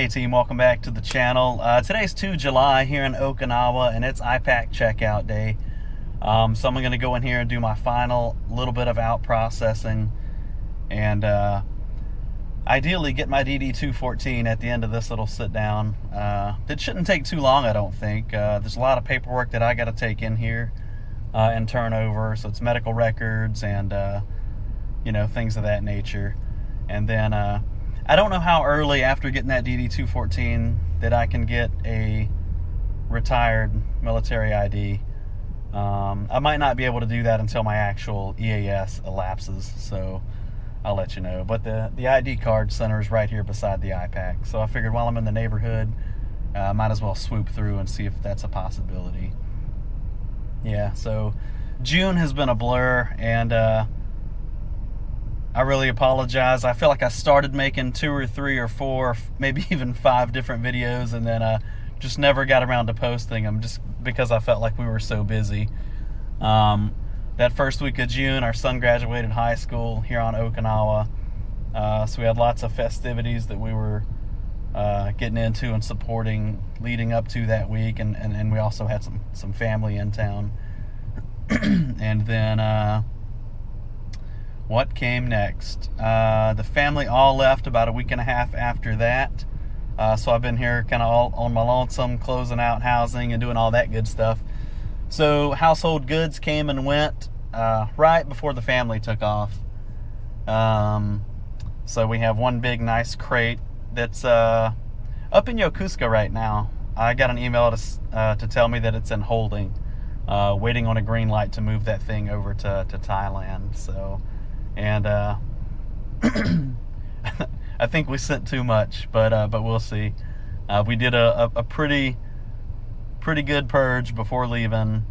Hey team, welcome back to the channel. Today's 2 July here in Okinawa, and it's IPAC checkout day. So I'm going to go in here and do my final little bit of out processing, and ideally get my DD-214 at the end of this little sit down. It shouldn't take too long, I don't think. There's a lot of paperwork that I got to take in here and turn over. So it's medical records and things of that nature. And then I don't know how early after getting that DD-214 that I can get a retired military ID. I might not be able to do that until my actual EAS elapses, so I'll let you know. But the ID card center is right here beside the IPAC, so I figured while I'm in the neighborhood, I might as well swoop through and see if that's a possibility. Yeah, so June has been a blur, and I really apologize. I feel like I started making 2 or 3 or 4, maybe even 5 different videos, and then just never got around to posting them just because I felt like we were so busy. That first week of June, our son graduated high school here on Okinawa, so we had lots of festivities that we were getting into and supporting leading up to that week, and we also had some family in town. And then what came next? The family all left about a week and a half after that. So I've been here kind of all on my lonesome, closing out housing and doing all that good stuff. So household goods came and went right before the family took off. So we have one big nice crate that's up in Yokosuka right now. I got an email to tell me that it's in holding, waiting on a green light to move that thing over to Thailand. So, and I think we sent too much, but we'll see. We did a pretty good purge before leaving,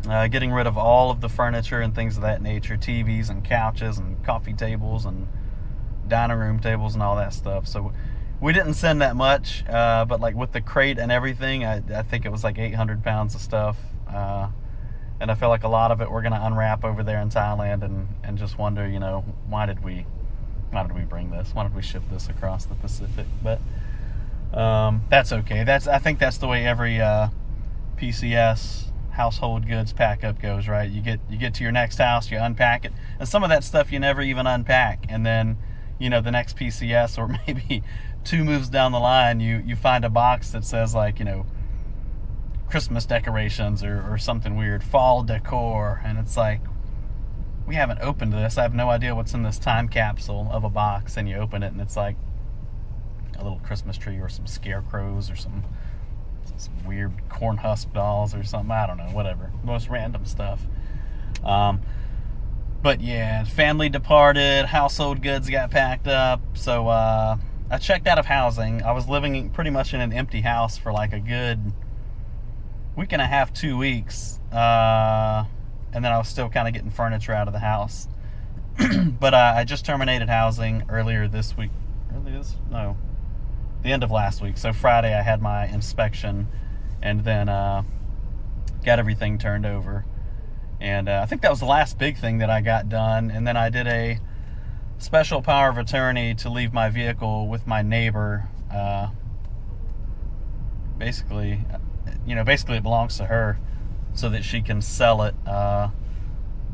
getting rid of all of the furniture and things of that nature, TVs and couches and coffee tables and dining room tables and all that stuff. So we didn't send that much, but like with the crate and everything, I think it was like 800 pounds of stuff. And I feel like a lot of it we're going to unwrap over there in Thailand and just wonder, why did we bring this? Why did we ship this across the Pacific? But that's okay. I think that's the way every PCS household goods pack up goes, right? You get to your next house, you unpack it, and some of that stuff you never even unpack, and then the next PCS or maybe 2 moves down the line, you find a box that says like Christmas decorations or something weird, fall decor, and it's like, we haven't opened this. I have no idea what's in this time capsule of a box, and you open it and it's like a little Christmas tree or some scarecrows or some weird corn husk dolls or something. I don't know, whatever, most random stuff. But yeah, family departed, household goods got packed up, so I checked out of housing. I was living pretty much in an empty house for like a good week and a half, 2 weeks, and then I was still kind of getting furniture out of the house. But I just terminated housing earlier this week. The end of last week. So Friday I had my inspection, and then got everything turned over. And I think that was the last big thing that I got done. And then I did a special power of attorney to leave my vehicle with my neighbor. Basically it belongs to her, so that she can sell it,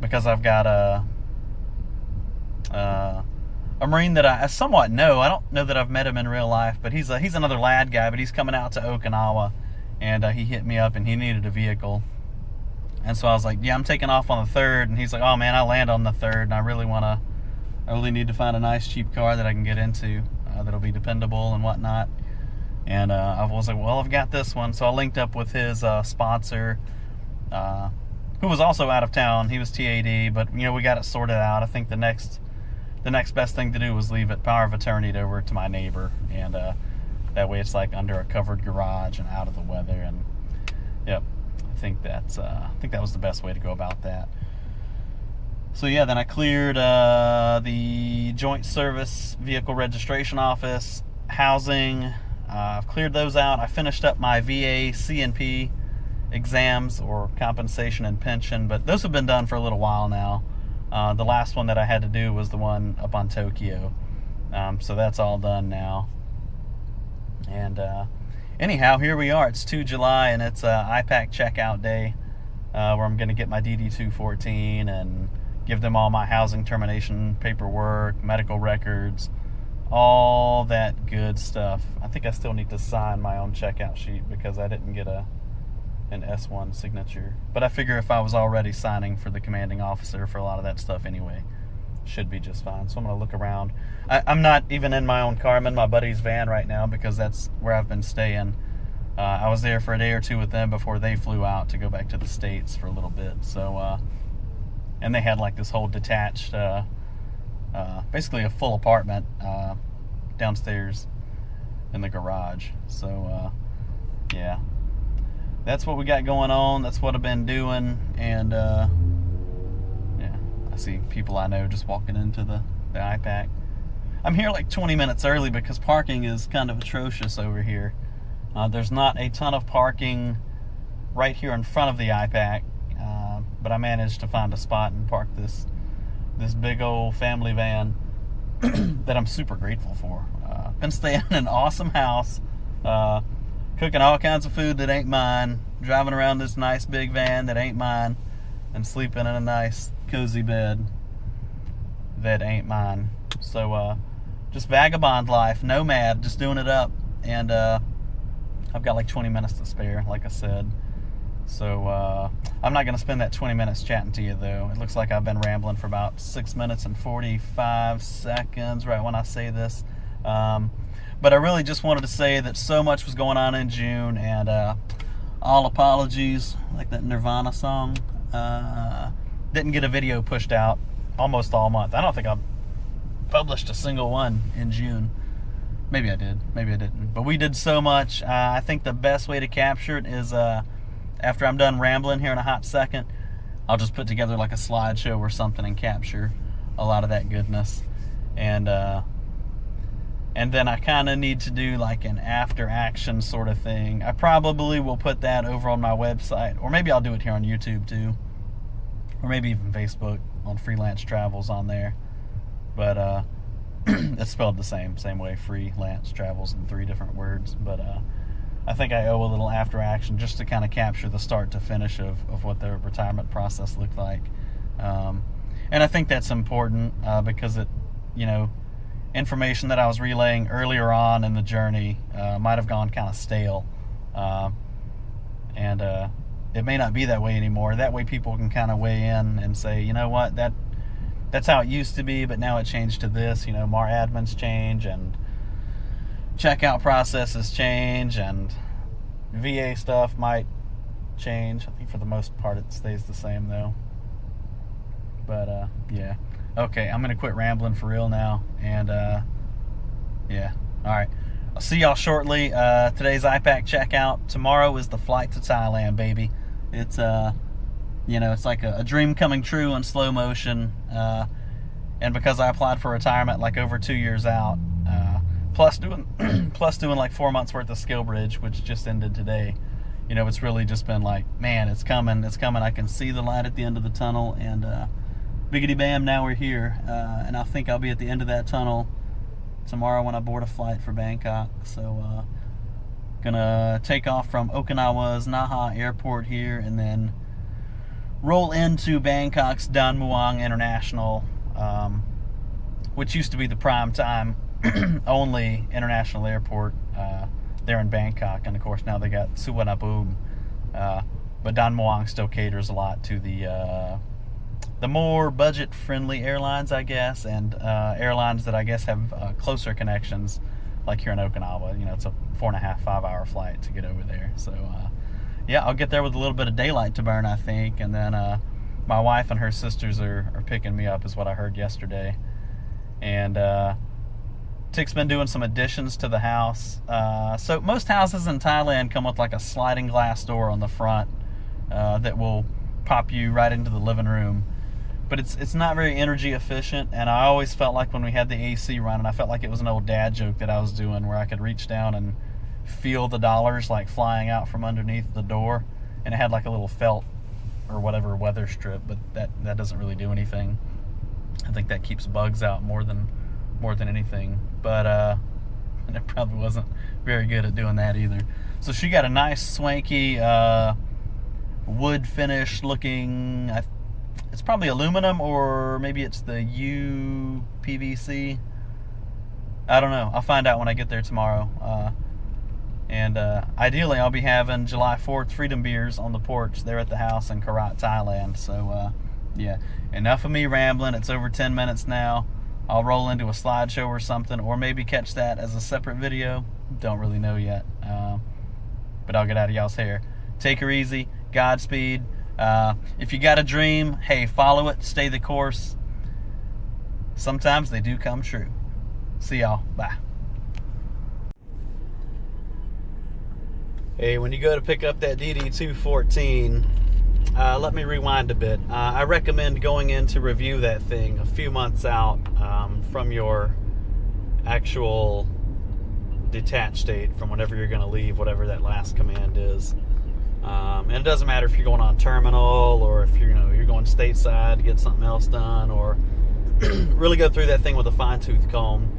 because I've got a Marine that I somewhat know. I don't know that I've met him in real life, but he's another lad guy, but he's coming out to Okinawa, and he hit me up and he needed a vehicle. And so I was like, yeah, I'm taking off on the 3rd, and he's like, oh man, I land on the 3rd, and I really need to find a nice cheap car that I can get into, that'll be dependable and whatnot. And I was like, well, I've got this one. So I linked up with his sponsor, who was also out of town. He was TAD, but we got it sorted out. I think the next best thing to do was leave it power of attorney over to my neighbor, and that way it's like under a covered garage and out of the weather. And yep, I think that was the best way to go about that. So yeah, then I cleared the Joint Service Vehicle Registration Office, housing. I've cleared those out. I finished up my VA CNP exams, or compensation and pension, but those have been done for a little while now. The last one that I had to do was the one up on Tokyo. So that's all done now. And anyhow, here we are. It's 2 July, and it's IPAC checkout day, where I'm going to get my DD-214 and give them all my housing termination paperwork, medical records, all that good stuff. I think I still need to sign my own checkout sheet because I didn't get an S1 signature. But I figure if I was already signing for the commanding officer for a lot of that stuff anyway, should be just fine. So I'm going to look around. I'm not even in my own car. I'm in my buddy's van right now because that's where I've been staying. I was there for a day or two with them before they flew out to go back to the States for a little bit. So, and they had like this whole detached, basically a full apartment downstairs in the garage. So, yeah, that's what we got going on. That's what I've been doing. And, yeah, I see people I know just walking into the IPAC. I'm here like 20 minutes early because parking is kind of atrocious over here. There's not a ton of parking right here in front of the IPAC, but I managed to find a spot and park this big old family van that I'm super grateful for. Been staying in an awesome house, cooking all kinds of food that ain't mine, driving around this nice big van that ain't mine, and sleeping in a nice cozy bed that ain't mine. So just vagabond life, nomad, just doing it up. And I've got like 20 minutes to spare, like I said. So I'm not going to spend that 20 minutes chatting to you, though. It looks like I've been rambling for about 6 minutes and 45 seconds right when I say this. But I really just wanted to say that so much was going on in June, and all apologies, like that Nirvana song. Didn't get a video pushed out almost all month. I don't think I've published a single one in June. Maybe I did, maybe I didn't. But we did so much. I think the best way to capture it is after I'm done rambling here in a hot second, I'll just put together like a slideshow or something and capture a lot of that goodness. And then I kind of need to do like an after action sort of thing. I probably will put that over on my website, or maybe I'll do it here on YouTube too, or maybe even Facebook on Freelance Travels on there. But it's spelled the same way, Freelance Travels, in 3 different words. But I think I owe a little after action just to kind of capture the start to finish of what the retirement process looked like. And I think that's important because it, information that I was relaying earlier on in the journey might have gone kind of stale. And it may not be that way anymore. That way people can kind of weigh in and say, you know what, that's how it used to be, but now it changed to this. More admins change, and checkout processes change, and VA stuff might change. I think for the most part it stays the same though. But yeah. Okay, I'm gonna quit rambling for real now, and yeah. Alright. I'll see y'all shortly. Today's IPAC checkout. Tomorrow is the flight to Thailand, baby. It's it's like a dream coming true in slow motion. And because I applied for retirement like over 2 years out, plus doing like 4 months worth of SkillBridge, which just ended today, it's really just been like, man, it's coming. I can see the light at the end of the tunnel, and biggity bam, now we're here. And I think I'll be at the end of that tunnel tomorrow when I board a flight for Bangkok. So gonna take off from Okinawa's Naha airport here, and then roll into Bangkok's Don Muang International, which used to be the prime time only international airport there in Bangkok. And of course now they got Suvarnabhumi, but Don Muang still caters a lot to the more budget-friendly airlines, I guess, and airlines that I guess have closer connections, like here in Okinawa. It's a 4.5, 5-hour flight to get over there. So yeah, I'll get there with a little bit of daylight to burn, I think, and then my wife and her sisters are picking me up, is what I heard yesterday. And Tick's been doing some additions to the house. So most houses in Thailand come with like a sliding glass door on the front that will pop you right into the living room. But it's not very energy efficient, and I always felt like when we had the AC running, I felt like it was an old dad joke that I was doing, where I could reach down and feel the dollars like flying out from underneath the door, and it had like a little felt or whatever weather strip, but that doesn't really do anything. I think that keeps bugs out more than anything. But and it probably wasn't very good at doing that either. So she got a nice swanky wood finish looking, it's probably aluminum, or maybe it's the UPVC. I don't know. I'll find out when I get there tomorrow. And ideally, I'll be having July 4th Freedom Beers on the porch there at the house in Korat, Thailand. So, yeah, enough of me rambling. It's over 10 minutes now. I'll roll into a slideshow or something, or maybe catch that as a separate video. Don't really know yet. But I'll get out of y'all's hair. Take her easy. Godspeed. If you got a dream, hey, follow it. Stay the course. Sometimes they do come true. See y'all. Bye. Hey, when you go to pick up that DD214, let me rewind a bit. I recommend going in to review that thing a few months out from your actual detached date, from whenever you're going to leave, whatever that last command is. And it doesn't matter if you're going on terminal, or if you're going stateside to get something else done, or really go through that thing with a fine-tooth comb.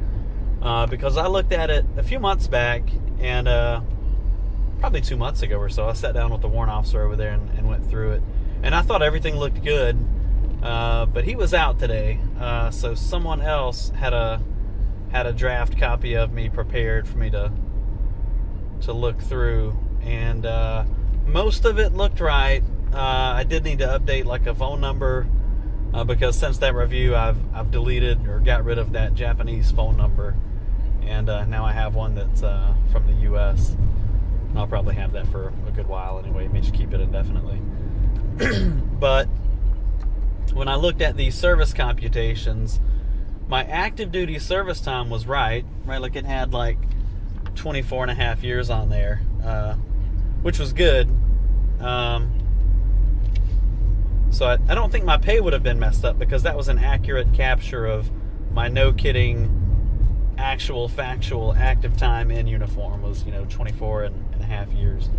Because I looked at it a few months back, and probably 2 months ago or so, I sat down with the warrant officer over there and went through it. And I thought everything looked good, but he was out today, so someone else had a draft copy of me prepared for me to look through, and most of it looked right. I did need to update like a phone number, because since that review I've deleted or got rid of that Japanese phone number, and now I have one that's from the US. I'll probably have that for a good while anyway. It may just keep it indefinitely. But when I looked at the service computations, my active duty service time was right, like it had like 24 and a half years on there, which was good. So I don't think my pay would have been messed up, because that was an accurate capture of my no kidding actual factual active time in uniform was 24 and a half years.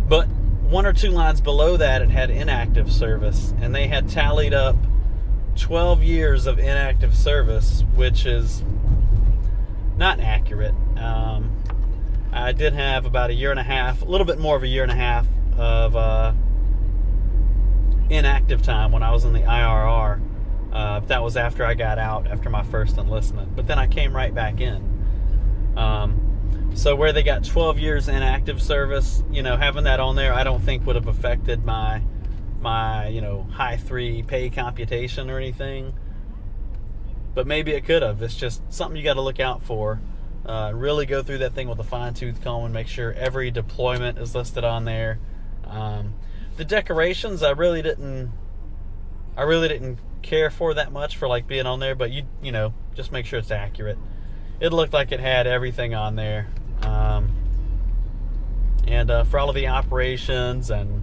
But one or two lines below that, it had inactive service, and they had tallied up 12 years of inactive service, which is not accurate. I did have about a year and a half, a little bit more of a year and a half of inactive time when I was in the IRR. That was after I got out, after my first enlistment. But then I came right back in. So where they got 12 years inactive service, having that on there, I don't think would have affected my high 3 pay computation or anything. But maybe it could have. It's just something you got to look out for. Really go through that thing with a fine-tooth comb and make sure every deployment is listed on there. The decorations, I really didn't care for that much for like being on there, but you just make sure it's accurate. It looked like it had everything on there, and for all of the operations and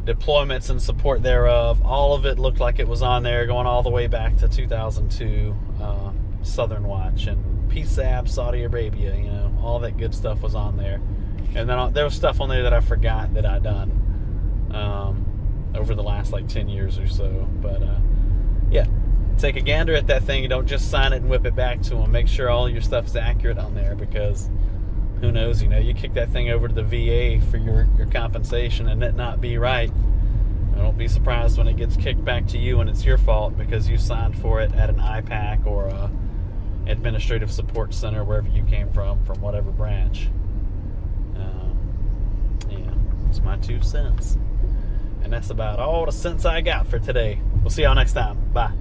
deployments and support thereof, all of it looked like it was on there, going all the way back to 2002 Southern Watch and PSAB Saudi Arabia. All that good stuff was on there. And then there was stuff on there that I forgot that I'd done over the last like 10 years or so. But yeah, take a gander at that thing. You don't just sign it and whip it back to them. Make sure all your stuff's accurate on there, because who knows, you kick that thing over to the VA for your compensation and it not be right. Don't be surprised when it gets kicked back to you and it's your fault because you signed for it at an IPAC or a administrative support center, wherever you came from whatever branch. Yeah, it's my 2 cents. And that's about all the sense I got for today. We'll see y'all next time. Bye.